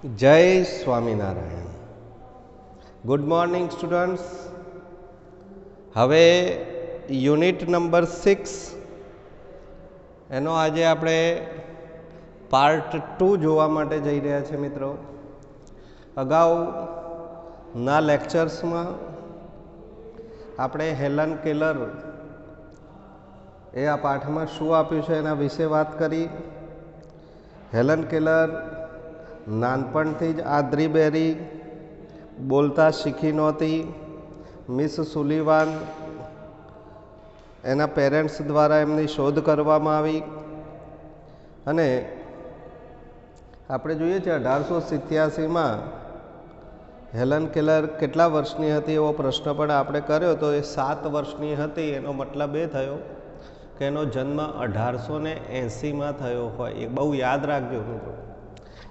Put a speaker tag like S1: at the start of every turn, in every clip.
S1: जय Swaminarayan. Good morning students. हवे unit number 6 एनो आज આપણે પાર્ટ 2 જોવા માટે જઈ રહ્યા છે મિત્રો। અગાઉના લેક્ચર્સમાં આપણે હેલન કેલર એ આ પાઠમાં શું આપ્યું છે એના વિશે વાત કરી। હેલન કેલર નાનપણથી જ આદ્રીબેરી બોલતા શીખી નહોતી। મિસ સુલિવાન એના પેરેન્ટ્સ દ્વારા એમની શોધ કરવામાં આવી અને આપણે જોઈએ છે 1887માં હેલન કેલર કેટલા વર્ષની હતી એવો પ્રશ્ન પણ આપણે કર્યો તો એ 7 વર્ષની હતી। એનો મતલબ એ થયો કે એનો જન્મ 1880માં થયો હોય। એ બહુ યાદ રાખજો મિત્રો।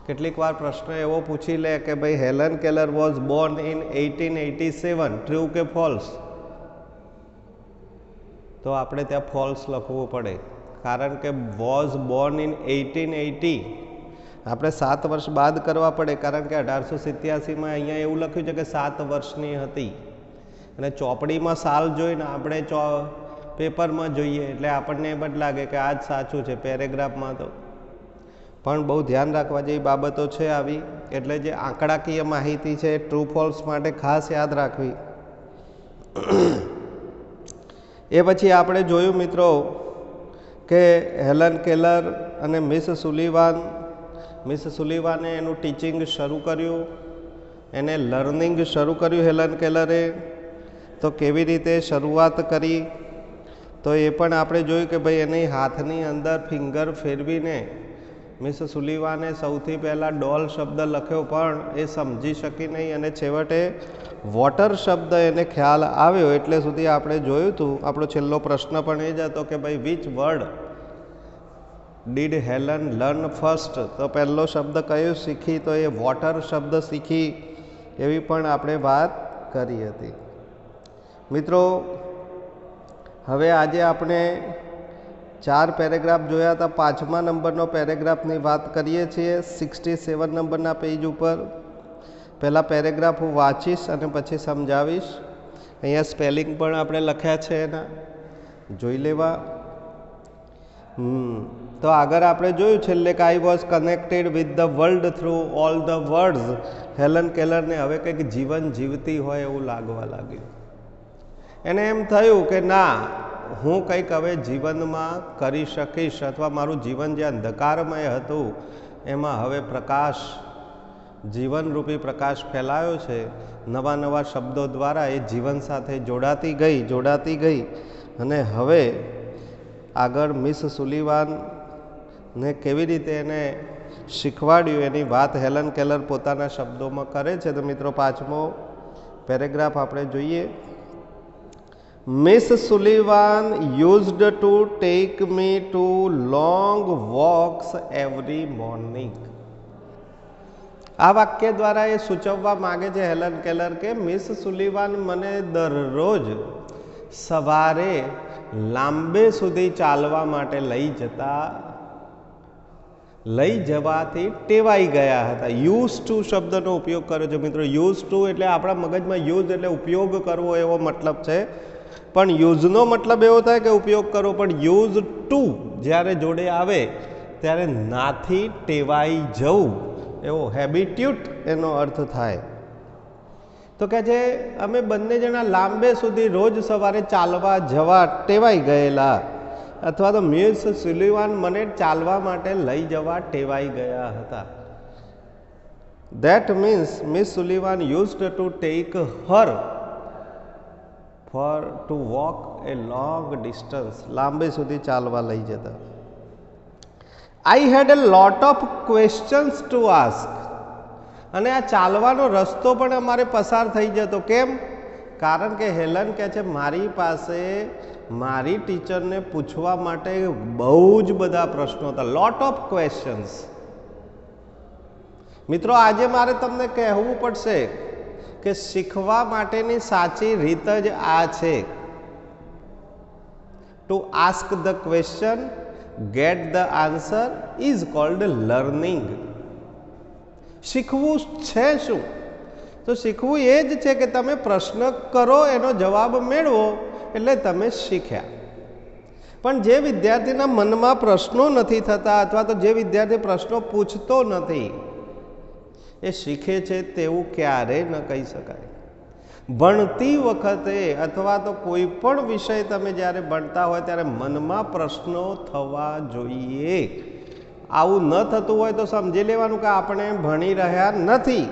S1: કેટલીક વાર પ્રશ્ન એવો પૂછી લે કે ભાઈ Helen Keller was Born in 1887 true કે ફોલ્સ, તો આપણે ત્યાં ફોલ્સ લખવું પડે, કારણ કે વોઝ બોર્ન ઇન 1880 આપણે 7 વર્ષ બાદ કરવા પડે, કારણ કે 1887માં અહીંયા એવું લખ્યું છે કે 7 વર્ષની હતી અને ચોપડીમાં સાલ જોઈને આપણે પેપરમાં જોઈએ એટલે આપણને એમ જ લાગે કે આ જ સાચું છે પેરેગ્રાફમાં। તો પણ બહુ ધ્યાન રાખવા જેવી બાબતો છે આવી, એટલે જે આંકડાકીય માહિતી છે ટ્રુ ફોલ્સ માટે ખાસ યાદ રાખવી। એ પછી આપણે જોયું મિત્રો કે હેલન કેલર અને મિસ સુલિવાને એનું ટીચિંગ શરૂ કર્યું, એને લર્નિંગ શરૂ કર્યું હેલન કેલરે। તો કેવી રીતે શરૂઆત કરી તો એ પણ આપણે જોયું કે ભાઈ એની હાથની અંદર ફિંગર ફેરવીને મિસ સુલિવાને સૌથી પહેલાં ડોલ શબ્દ લખ્યો પણ એ સમજી શકી નહીં અને છેવટે વોટર શબ્દ એને ખ્યાલ આવ્યો એટલે સુધી આપણે જોયું હતું। આપણો છેલ્લો પ્રશ્ન પણ એ જ હતો કે ભાઈ which word did Helen learn first, તો પહેલો શબ્દ કયો શીખી તો એ વોટર શબ્દ શીખી, એવી પણ આપણે વાત કરી હતી મિત્રો। હવે આજે આપણે 4 પેરેગ્રાફ જોયા હતા। 5મા નંબરનો પેરેગ્રાફની વાત કરીએ છીએ 67 નંબરના પેજ ઉપર। પહેલાં પેરેગ્રાફ હું વાંચીશ અને પછી સમજાવીશ। અહીંયા સ્પેલિંગ પણ આપણે લખ્યા છે એના, જોઈ લેવા। તો આગળ આપણે જોયું છેલ્લે કે I was connected with the world through all the words. Helen કેલરને હવે કંઈક જીવન જીવતી હોય એવું લાગવા લાગ્યું। એને એમ થયું કે ના, હું કંઈક હવે જીવનમાં કરી શકીશ, અથવા મારું જીવન જે અંધકારમય હતું એમાં હવે પ્રકાશ, જીવનરૂપી પ્રકાશ ફેલાયો છે। નવા નવા શબ્દો દ્વારા એ જીવન સાથે જોડાતી ગઈ અને હવે આગળ મિસ સુલિવાનને કેવી રીતે એને શીખવાડ્યું એની વાત હેલન કેલર પોતાના શબ્દોમાં કરે છે। તો મિત્રો 5મો પેરેગ્રાફ આપણે જોઈએ। Miss Sullivan used to take me to long walks every morning। આ વાક્ય દ્વારા એ સૂચવવા માંગે છે હેલન કેલર કે મિસ સુલિવાન મને દરરોજ સવારે લાંબે સુધી ચાલવા માટે લઈ જવાથી ટેવાઈ ગયા હતા। યુઝ ટુ શબ્દનો ઉપયોગ કર્યો છે મિત્રો। યુઝ ટુ એટલે આપણા મગજમાં યુઝ એટલે ઉપયોગ કરવો એવો મતલબ છે, પણ યુઝનો મતલબ એવો થાય કે ઉપયોગ કરો, પણ યુઝ ટુ જ્યારે જોડે આવે ત્યારે નાથી ટેવાઈ જવું એવો હેબિટ્યુટ એનો અર્થ થાય। તો કે છે અમે બંને જણા લાંબે સુધી રોજ સવારે ચાલવા જવા ટેવાઈ ગયેલા, અથવા તો મિસ સુલિવાન મને ચાલવા માટે લઈ જવા ટેવાઈ ગયા હતા। That means Miss Sullivan used to take her to walk a long distance, લાંબે સુધી ચાલવા લઈ જતા। I had a lot of questions to ask, અને આ ચાલવાનો રસ્તો પણ અમારે પસાર થઈ જતો। કેમ? કારણ કે હેલન કહે છે મારી પાસે મારી ટીચરને પૂછવા માટે બહુ જ બધા પ્રશ્નો હતા, લોટ ઓફ ક્વેશ્ચન્સ। મિત્રો આજે મારે તમને કહેવું પડશે કે શીખવા માટેની સાચી રીત જ આ છે। To ask the question, get the answer is called learning। શીખવું છે શું? તો શીખવું એ જ છે કે તમે પ્રશ્ન કરો, એનો જવાબ મેળવો એટલે તમે શીખ્યા. પણ જે વિદ્યાર્થીના મનમાં પ્રશ્નો નથી થતા અથવા તો જે વિદ્યાર્થી પ્રશ્નો પૂછતો નથી એ શીખે છે તેવું ક્યારેય ન કહી શકાય. ભણતી વખતે અથવા તો કોઈ પણ વિષય તમે જ્યારે ભણતા હોય ત્યારે મનમાં પ્રશ્નો થવા જોઈએ. આવું ન થતું હોય તો સમજી લેવાનું કે આપણે ભણી રહ્યા નથી.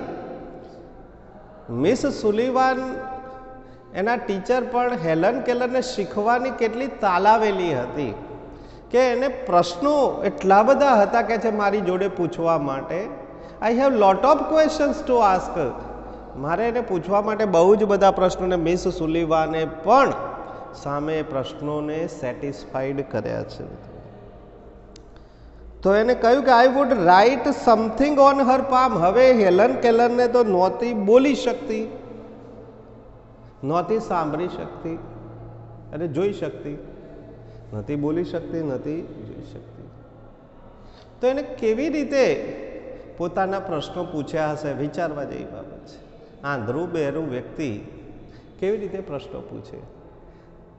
S1: મિસ સુલિવાન એના ટીચર પણ હેલન કેલરને શીખવાની કેટલી તાલાવેલી હતી કે એને પ્રશ્નો એટલા બધા હતા કે છે મારી જોડે પૂછવા માટે. I have lot of questions to ask. મારે એને પૂછવા માટે બહુ જ બધા પ્રશ્નોને મિસ સુલિવાને પણ સામે પ્રશ્નોને સેટિસ્ફાઈડ કર્યા છે. તો એને કહ્યું કે I would write something on her palm. હવે હેલન કેલરને તો નહોતી બોલી શકતી, નહોતી સાંભળી શકતી અને જોઈ શકતી, નથી બોલી શકતી, નથી જોઈ શકતી. તો એને કેવી રીતે પોતાના પ્રશ્નો પૂછ્યા હશે? વિચારવા જેવી બાબત છે. આંધળું બહેરું વ્યક્તિ કેવી રીતે પ્રશ્નો પૂછે?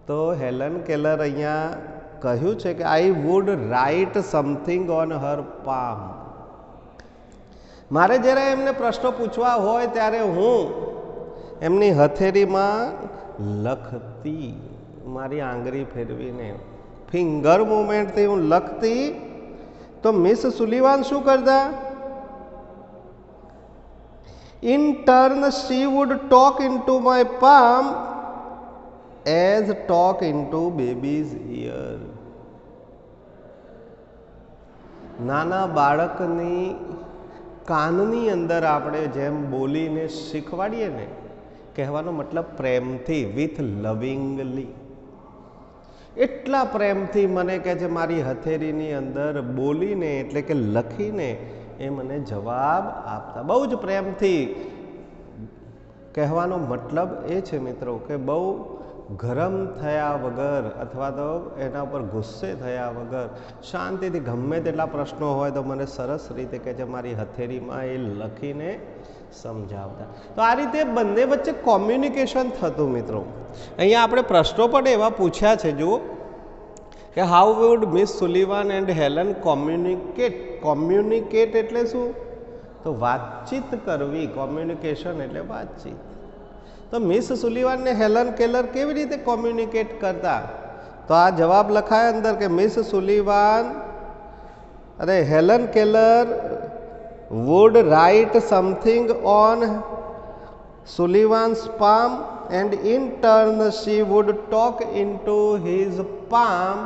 S1: તો હેલન કેલર અહીંયા કહ્યું છે કે I would write something on her palm. મારે જ્યારે એમને પ્રશ્નો પૂછવા હોય ત્યારે હું એમની હથેળીમાં લખતી, મારી આંગળી ફેરવીને ફિંગર મુવમેન્ટથી હું લખતી. તો મિસ સુલિવાન શું કરતા? In turn, she would talk into my palm as talk into baby's ear. નાના બાળકની કાનની અંદર આપણે જેમ બોલીને શીખવાડીએ ને, કહેવાનો મતલબ પ્રેમથી, વિથ લવિંગલી. એટલા પ્રેમથી મને કહે છે મારી હથેળીની અંદર બોલીને એટલે કે લખીને એ મને જવાબ આપતા. બહુ જ પ્રેમથી. કહેવાનો મતલબ એ છે મિત્રો કે બહુ ગરમ થયા વગર અથવા તો એના ઉપર ગુસ્સે થયા વગર શાંતિથી ગમે તેટલા પ્રશ્નો હોય તો મને સરસ રીતે કહે છે મારી હથેળીમાં એ લખીને સમજાવતા. તો આ રીતે બંને વચ્ચે કોમ્યુનિકેશન થતું મિત્રો. અહીંયા આપણે પ્રશ્નો પણ એવા પૂછ્યા છે. જુઓ કે how would miss Sullivan and Helen communicate. Communicate એટલે શું? તો વાતચીત કરવી. કોમ્યુનિકેશન એટલે વાતચીત. તો મિસ સુલિવાન ને હેલન કેલર કેવી રીતે કોમ્યુનિકેટ કરતા? તો આ જવાબ લખાય અંદર કે મિસ સુલિવાન અને Helen Keller would write something on Sullivan's palm and in turn she would talk into his palm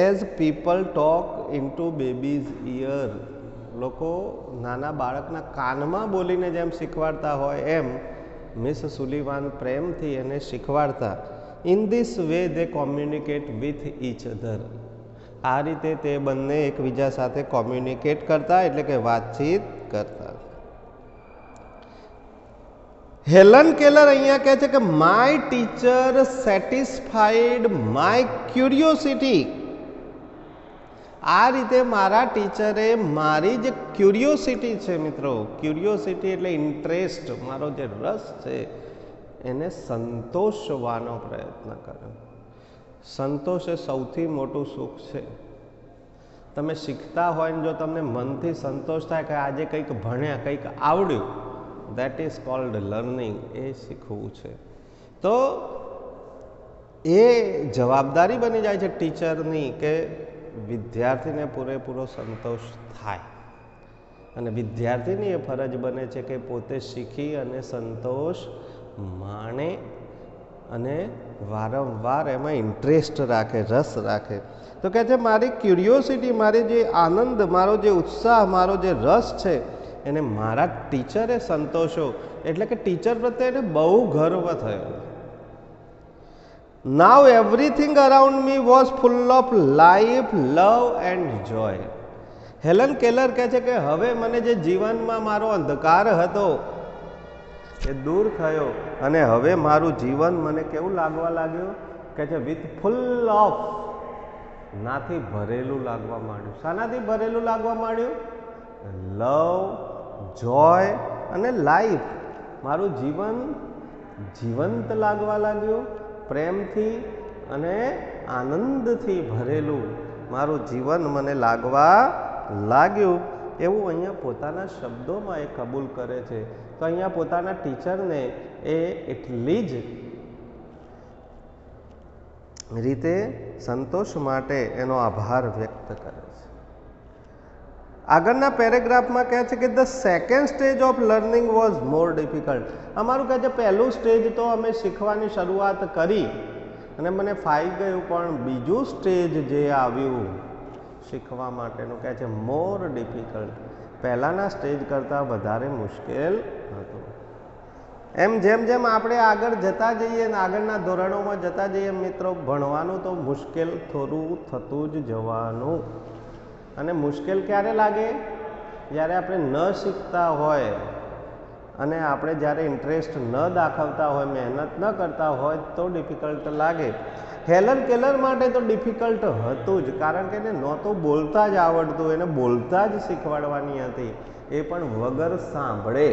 S1: as people talk into baby's ear. લોકો નાના બાળકના કાનમાં બોલીને જેમ શીખવાડતા હોય એમ મિસ સુલિવાન પ્રેમથી એને શીખવાડતા. In this way they communicate with each other. આ રીતે તે બંને એકબીજા સાથે કોમ્યુનિકેટ કરતા એટલે કે વાતચીત કરતા. હેલન કેલર અહીંયા કહે છે કે my teacher satisfied my curiosity. આ રીતે મારા ટીચરે મારી જે ક્યુરિયોસિટી છે મિત્રો, ક્યુરિયોસિટી એટલે ઇન્ટરેસ્ટ, મારો જે રસ છે એને સંતોષવાનો પ્રયત્ન કર્યો. સંતોષ એ સૌથી મોટું સુખ છે. તમે શીખતા હોય ને જો તમને મનથી સંતોષ થાય કે આજે કંઈક ભણ્યા, કંઈક આવડ્યું, દેટ ઇઝ કોલ્ડ લર્નિંગ. એ શીખવું છે. તો એ જવાબદારી બની જાય છે ટીચરની કે વિદ્યાર્થીને પૂરેપૂરો સંતોષ થાય. અને વિદ્યાર્થીની એ ફરજ બને છે કે પોતે શીખી અને સંતોષ માણે અને વારંવાર એમાં ઇન્ટરેસ્ટ રાખે, રસ રાખે. તો કહે છે મારી ક્યુરિયોસિટી, મારી જે આનંદ, મારો જે ઉત્સાહ, મારો જે રસ છે એને મારા ટીચરે સંતોષો. એટલે કે ટીચર પ્રત્યે એને બહુ ગર્વ થયો. Now everything around me was full of life, love and joy. Helen Keller કહે છે કે હવે મને જે જીવનમાં મારો અંધકાર હતો એ દૂર થયો અને હવે મારું જીવન મને કેવું લાગવા લાગ્યું? કે છે વિથ ફુલ ઓફ, નાથી ભરેલું લાગવા માંડ્યું. શાનાથી ભરેલું લાગવા માંડ્યું? લવ, જોય અને લાઈફ. મારું જીવન જીવંત લાગવા લાગ્યું, પ્રેમથી અને આનંદથી ભરેલું મારું જીવન મને લાગવા લાગ્યું, એવું અહીંયા પોતાના શબ્દોમાં એ કબૂલ કરે છે. તો અહીંયા પોતાના ટીચરને એ એટલી જ રીતે સંતોષ માટે એનો આભાર વ્યક્ત કરે છે. આગળના પેરેગ્રાફમાં કહે છે કે the second stage of learning was more difficult. અમારું કહે છે પહેલું સ્ટેજ તો અમે શીખવાની શરૂઆત કરી અને મને ફાવી ગયું, પણ બીજું સ્ટેજ જે આવ્યું શીખવા માટેનું કહે છે મોર ડિફિકલ્ટ, પહેલાંના સ્ટેજ કરતાં વધારે મુશ્કેલ હતું. એમ જેમ જેમ આપણે આગળ જતા જઈએ અને આગળના ધોરણોમાં જતા જઈએ મિત્રો, ભણવાનું તો મુશ્કેલ થોડું થતું જ જવાનું. અને મુશ્કેલ ક્યારે લાગે? જ્યારે આપણે ન શીખતા હોય અને આપણે જ્યારે ઇન્ટરેસ્ટ ન દાખવતા હોય, મહેનત ન કરતા હોય તો ડિફિકલ્ટ લાગે. હેલન કેલર માટે તો ડિફિકલ્ટ હતું જ, કારણ કે એને નહોતું બોલતા જ આવડતું, એને બોલતા જ શીખવાડવાની હતી, એ પણ વગર સાંભળે,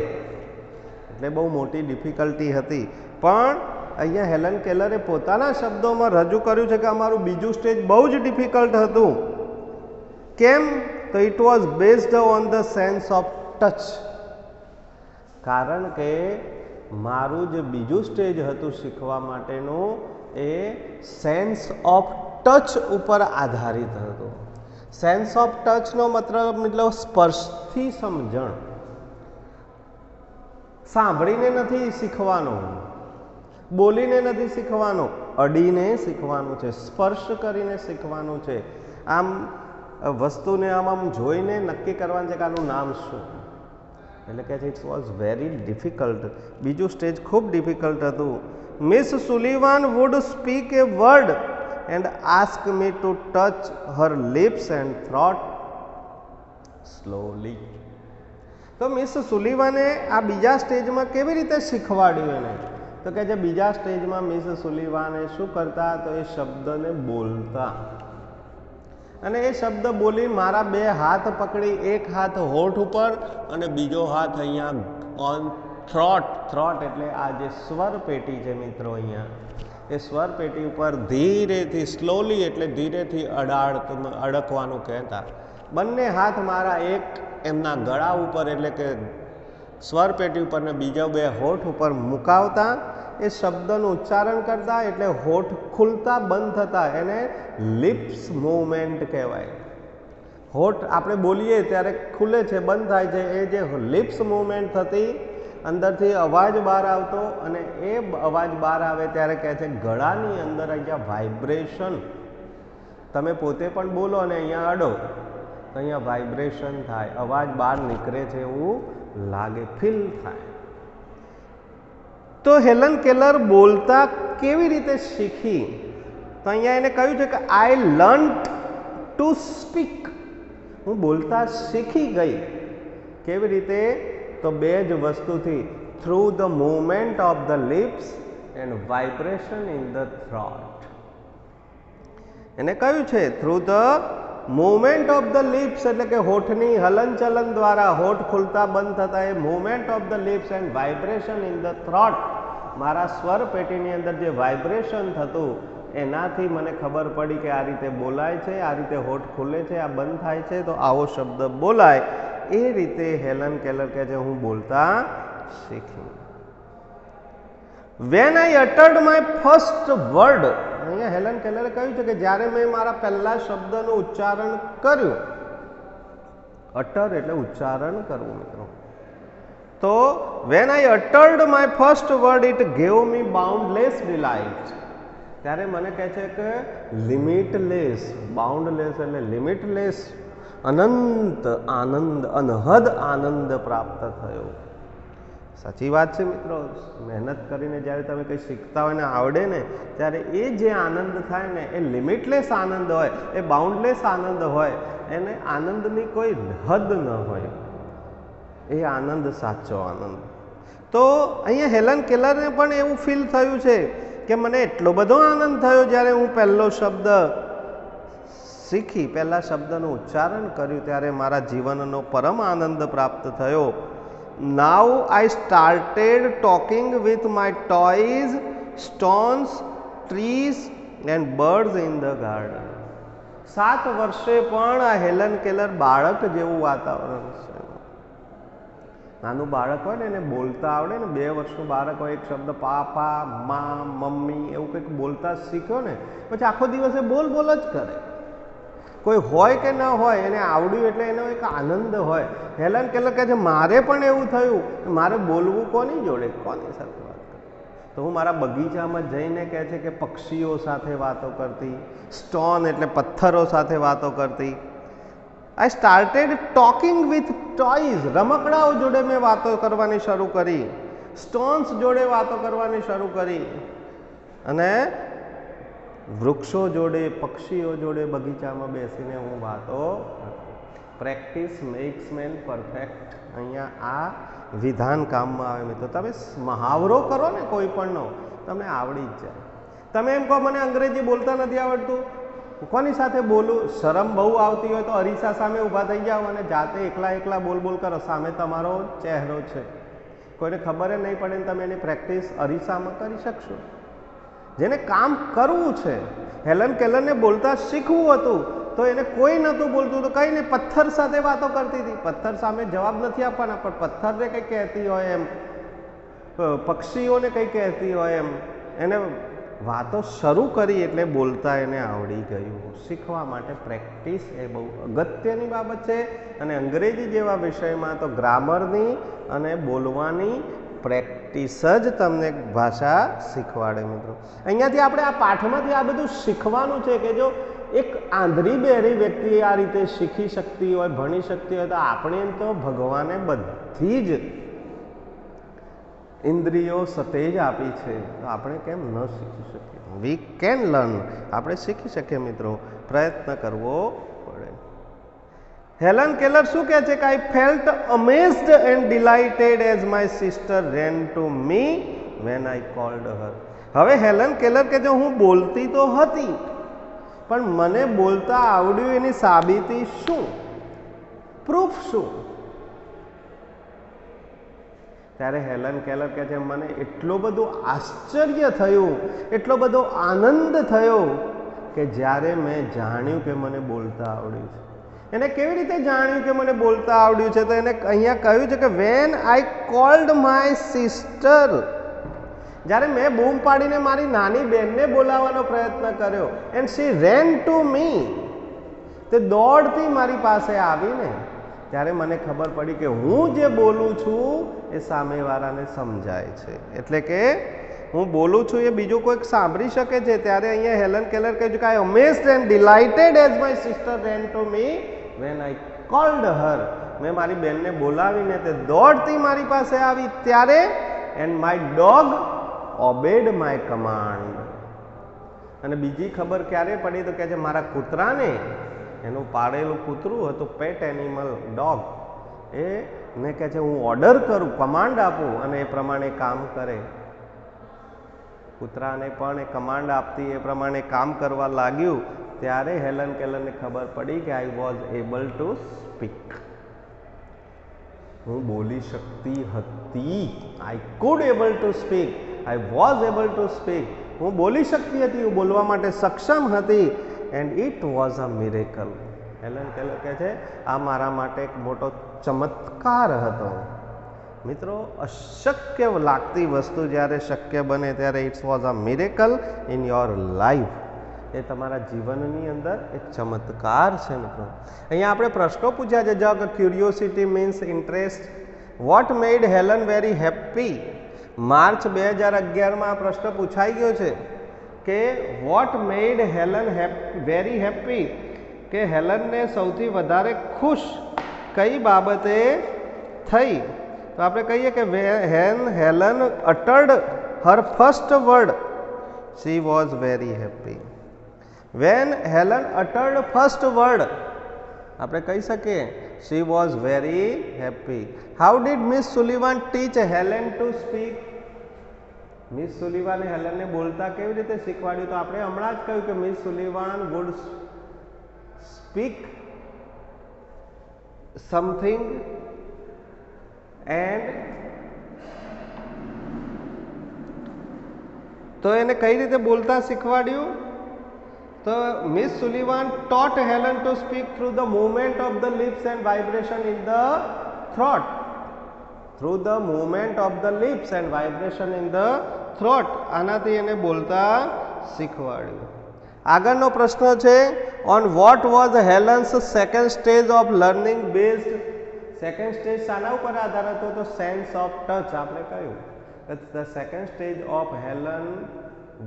S1: એટલે બહુ મોટી ડિફિકલ્ટી હતી. પણ અહીંયા હેલન કેલરે પોતાના શબ્દોમાં રજૂ કર્યું છે કે અમારું બીજું સ્ટેજ બહુ જ ડિફિકલ્ટ હતું. કેમ? તો it was based on the sense of touch. કારણ કે મારું જે બીજું સ્ટેજ હતું શીખવા માટેનું એ સેન્સ ઓફ ટચ ઉપર આધારિત હતું. સેન્સ ઓફ ટચનો મતલબ સ્પર્શથી સમજણ. સાંભળીને નથી શીખવાનું, બોલીને નથી શીખવાનું, અડીને શીખવાનું છે, સ્પર્શ કરીને શીખવાનું છે. આમ વસ્તુને આમ જોઈને નક્કી કરવાનું છે કે આનું નામ શું. એટલે કે ઇટ વોઝ વેરી ડિફિકલ્ટ. બીજું સ્ટેજ ખૂબ ડિફિકલ્ટ હતું. Miss Sullivan would speak a word and ask me to touch her lips and throat slowly. તો મિસ સુલિવાને આ બીજા સ્ટેજમાં કેવી રીતે શીખવાડ્યું એને? તો કે જે બીજા સ્ટેજમાં મિસ સુલિવાને શું કરતા? તો એ શબ્દને બોલતા અને એ શબ્દ બોલી મારા બે હાથ પકડી, એક હાથ હોઠ ઉપર અને બીજો હાથ અહીંયા ઓન થ્રોટ. થ્રોટ એટલે આ જે સ્વર પેટી છે મિત્રો, અહીંયા એ સ્વર પેટી ઉપર ધીરેથી, સ્લોલી એટલે ધીરેથી અડકવાનું કહેતા. બંને હાથ મારા એક એમના ગળા ઉપર એટલે કે સ્વર પેટી ઉપર ને બીજા બે હોઠ ઉપર મુકાવતા, એ શબ્દનું ઉચ્ચારણ કરતા, એટલે હોઠ ખુલતા બંધ થતા, એને લિપ્સ મૂવમેન્ટ કહેવાય. હોઠ આપણે બોલીએ ત્યારે ખુલે છે, બંધ થાય છે, એ જે લિપ્સ મૂવમેન્ટ થતી, અંદરથી અવાજ બહાર આવતો, અને એ અવાજ બહાર આવે ત્યારે કહે છે ગળાની અંદર અહીંયા વાઇબ્રેશન. તમે પોતે પણ બોલો અને અહીંયા અડો તો અહીંયા વાઇબ્રેશન થાય, અવાજ બહાર નીકળે છે એવું લાગે, ફીલ થાય. તો હેલન કેલર બોલતા કેવી રીતે શીખી? તો અહીંયા એને કહ્યું છે કે આઈ લર્ન્ટ ટુ સ્પીક. હું બોલતા શીખી ગઈ. કેવી રીતે? તો બે જ વસ્તુથી, through the movement of the lips and vibration in the throat. એને કહ્યું છે through the movement of the lips એટલે કે હોઠની હલનચલન દ્વારા, હોઠ ખુલતા બંધ થતા, એ movement of the lips and vibration in the throat. મારા સ્વર પેટીની અંદર જે વાઇબ્રેશન થતું એનાથી મને ખબર પડી કે આ રીતે બોલાય છે, આ રીતે હોઠ ખુલે છે, આ બંધ થાય છે, તો આવો શબ્દ બોલાય. એ રીતે હેલન કેલર કહે છે હું બોલતા શીખી. When I uttered my first word. અહીંયા હેલન કેલરે કહ્યું છે કે જ્યારે મેં મારા પહેલા શબ્દનું ઉચ્ચારણ કર્યું, અટર એટલે ઉચ્ચારણ કરવું મિત્રો, તો when I uttered my first word it gave me boundless delight. ત્યારે મને કહે છે કે લિમિટલેસ, બાઉન્ડલેસ એટલે લિમિટલેસ, અનંત આનંદ, અનહદ આનંદ પ્રાપ્ત થયો. સાચી વાત છે મિત્રો. મહેનત કરીને જ્યારે તમે કંઈ શીખતા હોય ને આવડે ને, ત્યારે એ જે આનંદ થાય ને એ લિમિટલેસ આનંદ હોય, એ બાઉન્ડલેસ આનંદ હોય, એને આનંદની કોઈ હદ ન હોય. એ આનંદ સાચો આનંદ. તો અહીંયા હેલન કેલરને પણ એવું ફીલ થયું છે કે મને એટલો બધો આનંદ થયો જ્યારે હું પહેલો શબ્દ શીખી, પહેલા શબ્દનું ઉચ્ચારણ કર્યું ત્યારે મારા જીવનનો પરમ આનંદ પ્રાપ્ત થયો. Now I started talking with my toys, stones, trees and birds in the garden. 7 વર્ષે પણ આ હેલન કેલર બાળક જેવું વાતાવરણ છે. નાનું બાળક હોય ને એને બોલતા આવડે ને, 2 વર્ષનું બાળક હોય, એક શબ્દ પાપા, મા, મમ્મી એવું કંઈક બોલતા શીખ્યો ને પછી આખો દિવસ એ બોલ બોલ જ કરે. કોઈ હોય કે ન હોય એને આવડ્યું એટલે એનો એક આનંદ હોય. હેલન કેલર કહે છે મારે પણ એવું થયું, મારે બોલવું કોની જોડે, કોની સાથે વાત કરું? તો હું મારા બગીચામાં જઈને કહે છે કે પક્ષીઓ સાથે વાતો કરતી, સ્ટોન એટલે પથ્થરો સાથે વાતો કરતી. I started talking with toys, રમકડાઓ જોડે મેં વાતો કરવાની શરૂ કરી, સ્ટોન્સ જોડે વાતો કરવાની શરૂ કરી, અને વૃક્ષો જોડે, પક્ષીઓ જોડે બગીચામાં બેસીને હું વાતો. Practice max main perfect. અહીંયા આ વિધાન કામમાં આવે મિત્રો. તમે મહાવરો કરો ને કોઈ પણનો, તમને આવડી જ જાય. તમે એમ કહો મને અંગ્રેજી બોલતા નથી આવડતું, કોની સાથે બોલું? શરમ બહુ આવતી હોય તો અરીસા સામે ઊભા થઈ જાઓ અને જાતે એકલા બોલ બોલ કરો. સામે તમારો ચહેરો છે, કોઈને ખબર જ નહીં પડે ને તમે એની પ્રેક્ટિસ અરીસામાં કરી શકશો. જેને કામ કરવું છે, હેલન કેલરને બોલતા શીખવું હતું તો એને કોઈ નહોતું બોલતું તો કંઈ નહીં, પથ્થર સાથે વાતો કરતી હતી. પથ્થર સામે જવાબ નથી આપવાના, પણ પથ્થરને કંઈ કહેતી હોય એમ, પક્ષીઓને કંઈ કહેતી હોય એમ એને વાતો શરૂ કરી એટલે બોલતા એને આવડી ગયું. શીખવા માટે પ્રેક્ટિસ એ બહુ અગત્યની બાબત છે. અને અંગ્રેજી જેવા વિષયમાં તો ગ્રામરની અને બોલવાની પ્રેક્ટિસ જ તમને ભાષા શીખવાડે મિત્રો. અહીંયાથી આપણે આ પાઠમાંથી આ બધું શીખવાનું છે કે જો એક આંધળી બહેરી વ્યક્તિ આ રીતે શીખી શકતી હોય, ભણી શકતી હોય, તો આપણે તો ભગવાને બધી જ ઇન્દ્રિયો સતેજ આપી છે, તો આપણે કેમ ન શીખી શકીએ? We can learn. આપણે શીખી શકીએ મિત્રો, પ્રયત્ન કરવો પડે. હેલન કેલર શું કહે છે કે I felt amazed and delighted as my sister ran to me when I called her. હવે હેલન કેલર કે જો હું બોલતી તો હતી પણ મને બોલતા આવડ્યું એની સાબિતી શું, પ્રૂફ શું? ત્યારે હેલન કેલર કહે છે મને એટલું બધું આશ્ચર્ય થયું, એટલો બધો આનંદ થયો કે જ્યારે મેં જાણ્યું કે મને બોલતા આવડ્યું છે. એને કેવી રીતે જાણ્યું કે મને બોલતા આવડ્યું છે? તો એને અહીંયા કહ્યું છે કે van I cold my sister, જ્યારે મેં બૂમ પાડીને મારી નાની બહેનને બોલાવવાનો પ્રયત્ન કર્યો, એન્ડ શી રેન ટુ મી, તે દોડતી મારી પાસે આવીને, ત્યારે મને ખબર પડી કે હું જે બોલું છું એ સામેવાળાને સમજાય છે. એટલે કે હું બોલું છું એ બીજું કોઈક સાંભળી શકે છે. ત્યારે અહીંયા હેલન કેલર કહે છે કે I amazed and delighted as my sister ran to me when I called her. મેં મારી બહેનને બોલાવીને તે દોડતી મારી પાસે આવી ત્યારે, and my dog obeyed my command. અને બીજી ખબર ક્યારે પડી તો કહે છે મારા કૂતરાને, એનું પાળેલું કૂતરું હતું, પેટ એનિમલ ડોગ, એને કહે છે હું ઓર્ડર કરું, કમાન્ડ આપું અને એ પ્રમાણે કામ કરે. કૂતરાને પણ એ કમાન્ડ આપતી, એ પ્રમાણે કામ કરવા લાગ્યું. ત્યારે હેલન કેલરને ખબર પડી કે I was able to speak. હું બોલી શકતી હતી. I could able to speak, I was able to speak. હું બોલી શકતી હતી, હું બોલવા માટે સક્ષમ હતી. And it was a miracle. Helen Keller કહે છે આ મારા માટે એક મોટો ચમત્કાર હતો. મિત્રો, અશક્ય લાગતી વસ્તુ જ્યારે શક્ય બને ત્યારે it's was a miracle in your life. એ તમારા જીવનની અંદર એક ચમત્કાર છે મિત્રો. અહીંયા આપણે પ્રશ્નો પૂછ્યા છે. જો ક્યુરિયોસિટી મીન્સ ઇન્ટરેસ્ટ. વોટ મેડ હેલન વેરી હેપી? માર્ચ 2011માં આ પ્રશ્ન પૂછાઈ ગયો છે કે વોટ મેડ હેલન વેરી હેપી, કે હેલનને સૌથી વધારે ખુશ કઈ બાબતે થઈ? તો આપણે કહીએ કે when Helen uttered her first word she was very happy. When Helen uttered first word આપણે કહી શકીએ she was very happy. How did Miss Sullivan teach Helen to speak? Miss સુલિવાને હેલનને બોલતા કેવી રીતે શીખવાડ્યું? તો આપણે હમણાં જ કહ્યું કે Miss Sullivan would speak something and તો એને કઈ રીતે બોલતા શીખવાડ્યું? તો miss Sullivan taught Helen to speak through the movement of the lips and vibration in the throat. Through the movement of the lips and vibration in the throat. આનાથી એને બોલતા શીખવાડ્યું. આગળનો પ્રશ્ન છે, on what was Helen's second stage of learning based? Second stage શાના ઉપર આધાર હતો? તો સેન્સ ઓફ ટચ. આપણે કહ્યું the second stage of Helen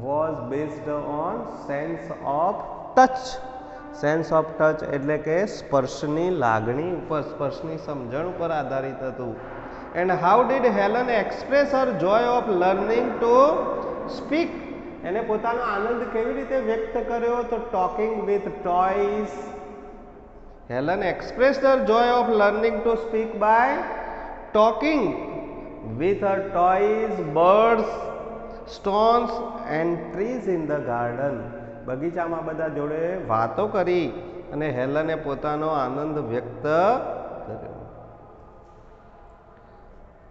S1: was based on sense of touch. Sense of touch એટલે કે સ્પર્શની લાગણી ઉપર, સ્પર્શની સમજણ ઉપર આધારિત હતું. And how did Helen express her joy of learning to speak? એને પોતાનો આનંદ કેવી રીતે વ્યક્ત કર્યો? તો talking with toys. Helen expressed her joy of learning to speak by talking with her toys, birds, stones and trees in the garden. બગીચામાં બધા જોડે વાતો કરી અને હેલને પોતાનો આનંદ વ્યક્ત કર્યો.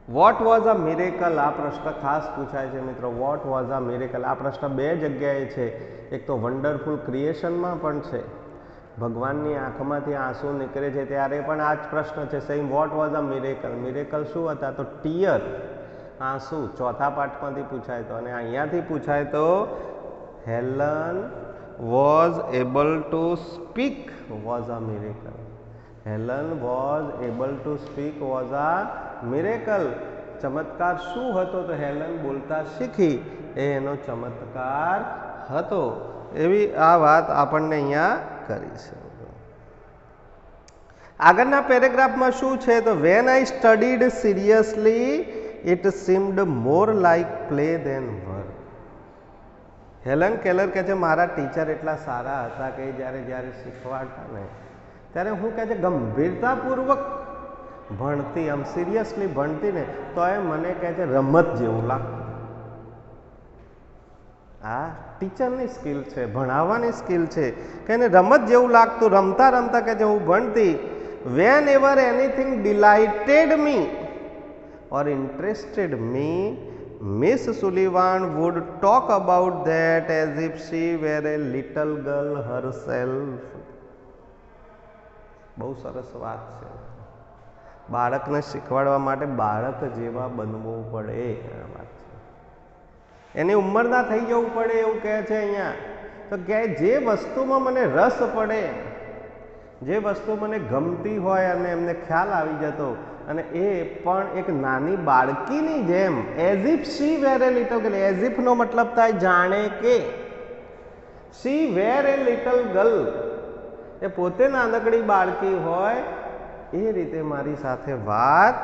S1: Vote was a miracle? આ પ્રશ્ન ખાસ પૂછાય છે મિત્રો. Vote was a miracle? આ પ્રશ્ન બે જગ્યાએ છે. એક તો વન્ડરફુલ ક્રિએશનમાં પણ છે. ભગવાનની આંખમાંથી આંસુ નીકળે છે ત્યારે પણ આ જ પ્રશ્ન છે. Same what was a miracle? Miracle શું હતા? તો ટીયર, આંસુ. ચોથા પાઠમાંથી પૂછાય તો, અને અહીંયાથી પૂછાય તો Helen was able to speak was a miracle. Helen was able to speak was a miracle. ચમત્કાર શું હતો? તો હેલન બોલતા શીખી એ એનો ચમત્કાર હતો. એવી આ વાત આપણને અહીંયા કરી છે. આગળના પેરેગ્રાફમાં શું છે? તો when I studied seriously it seemed more like play than work. Helen Keller કહે છે મારા ટીચર એટલા સારા હતા કે જ્યારે જ્યારે શીખવાડતા ને ત્યારે હું કહે છે ગંભીરતાપૂર્વક ભણતી, આમ સિરિયસલી ભણતી ને તો એ મને કહે છે રમત જેવું લાગતું. આ ટીચરની સ્કિલ છે, ભણાવવાની સ્કિલ છે કે એને રમત જેવું લાગતું. રમતા રમતા કે હું ભણતી. Whenever anything delighted me or interested me, Miss Sullivan would talk about that as if she were a little girl herself. બહુ સરસ વાત છે. બાળકને શીખવાડવા માટે બાળક જેવા બનવું પડે. આ વાત છે. એની ઉંમરના થઈ જવું પડે એવું કહે છે અહીંયા. તો કે જે વસ્તુમાં મને રસ પડે, જે વસ્તુ મને ગમતી હોય અને એમને ખ્યાલ આવી જતો, અને એ પણ એક નાની બાળકીની જેમ, as if she were a little girl. As if નો મતલબ થાય જાણે કે. શી વેર એ લિટલ ગર્લ, એ પોતે નાનકડી બાળકી હોય એ રીતે મારી સાથે વાત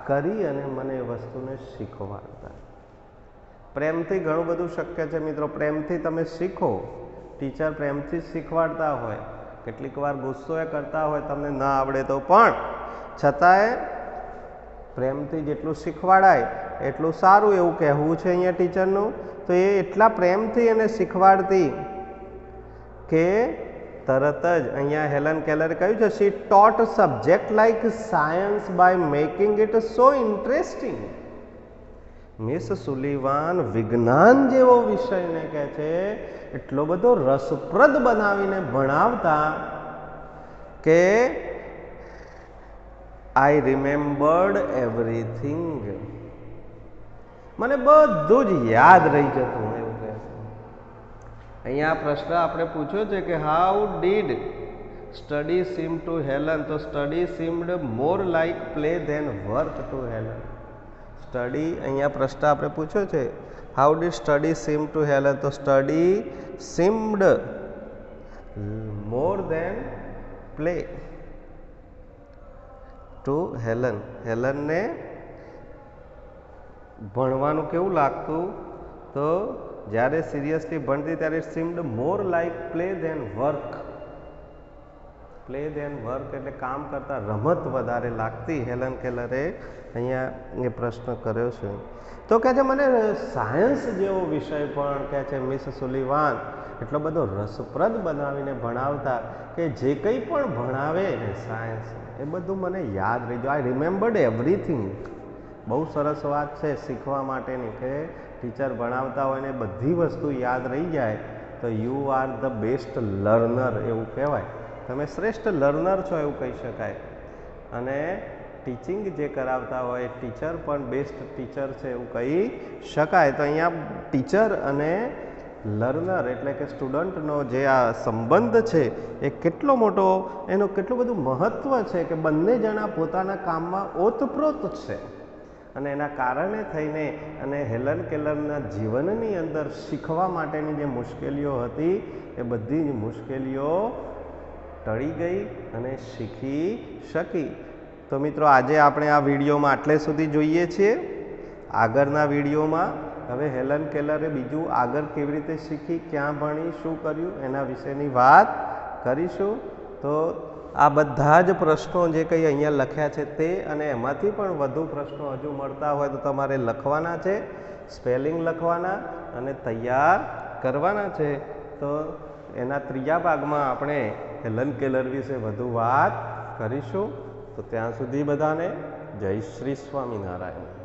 S1: કરી અને મને એ વસ્તુને શીખવાડતા. પ્રેમથી ઘણું બધું શક્ય છે મિત્રો. પ્રેમથી તમે શીખો. ટીચર પ્રેમથી જ શીખવાડતા હોય. કેટલીક વાર ગુસ્સો એ કરતા હોય, તમને ન આવડે તો પણ છતાંય પ્રેમથી જેટલું શીખવાડાય એટલું સારું એવું કહેવું છે અહીંયા ટીચરનું. તો એ એટલા પ્રેમથી એને શીખવાડતી કે તરત જ અહીંયા હેલન કેલરે કહ્યું છે she taught subject like science by making it so interesting. Miss Sullivan વિજ્ઞાન જેવો વિષયને કહે છે એટલો બધો રસપ્રદ બનાવીને ભણાવતા કે આઈ રિમેમ્બર્ડ એવરીથિંગ. મને બધું જ યાદ રહી જતું એવું કહે છે. અહીંયા પ્રશ્ન આપણે પૂછ્યો છે કે how did study seem to Helen? તો study seemed more like play than work to Helen. Study, અહીંયા પ્રશ્ન આપણે પૂછ્યો છે how did study seem to Helen? તો study seemed more than play to Helen. હેલનને ભણવાનું કેવું લાગતું? તો જ્યારે સિરિયસલી ભણતી ત્યારે it seemed more like play than work. Play than work એટલે કામ કરતા રમત વધારે લાગતી. હેલન કેલરે અહીંયા એ પ્રશ્ન કર્યો છે. તો કહે છે મને સાયન્સ જેવો વિષય પણ કહે છે મિસ સુલિવાન એટલો બધો રસપ્રદ બનાવીને ભણાવતા કે જે કંઈ પણ ભણાવે ને સાયન્સ એ બધું મને યાદ રહી ગયું. આઈ રિમેમ્બર્ડ એવરીથિંગ. બહુ સરસ વાત છે શીખવા માટેની કે ટીચર ભણાવતા હોય ને બધી વસ્તુ યાદ રહી જાય તો you are the best learner એવું કહેવાય. તમે શ્રેષ્ઠ લર્નર છો એવું કહી શકાય. અને ટીચિંગ જે કરાવતા હોય ટીચર પણ બેસ્ટ ટીચર છે એવું કહી શકાય. તો અહીંયા ટીચર અને લર્નર એટલે કે સ્ટુડન્ટનો જે આ સંબંધ છે એ કેટલો મોટો, એનું કેટલું બધું મહત્ત્વ છે કે બંને જણા પોતાના કામમાં ઓતપ્રોત છે. અને એના કારણે થઈને અને હેલન કેલરના જીવનની અંદર શીખવા માટેની જે મુશ્કેલીઓ હતી એ બધી જ મુશ્કેલીઓ ટળી ગઈ અને શીખી શકી. તો મિત્રો આજે આપણે આ વિડીયોમાં આટલે સુધી જોઈએ છીએ. આગળના વિડીયોમાં હવે હેલન કેલરે બીજું આગળ કેવી રીતે શીખી, ક્યાં ભણી, શું કર્યું એના વિશેની વાત કરીશું. તો આ બધા જ પ્રશ્નો જે કંઈ અહીંયા લખ્યા છે તે અને એમાંથી પણ વધુ પ્રશ્નો હજુ મળતા હોય તો તમારે લખવાના છે, સ્પેલિંગ લખવાના અને તૈયાર કરવાના છે. તો એના ત્રીજા ભાગમાં આપણે હેલન કેલર વિશે વધુ વાત કરીશું. તો ત્યાં સુધી બધાને જય શ્રી સ્વામિનારાયણ.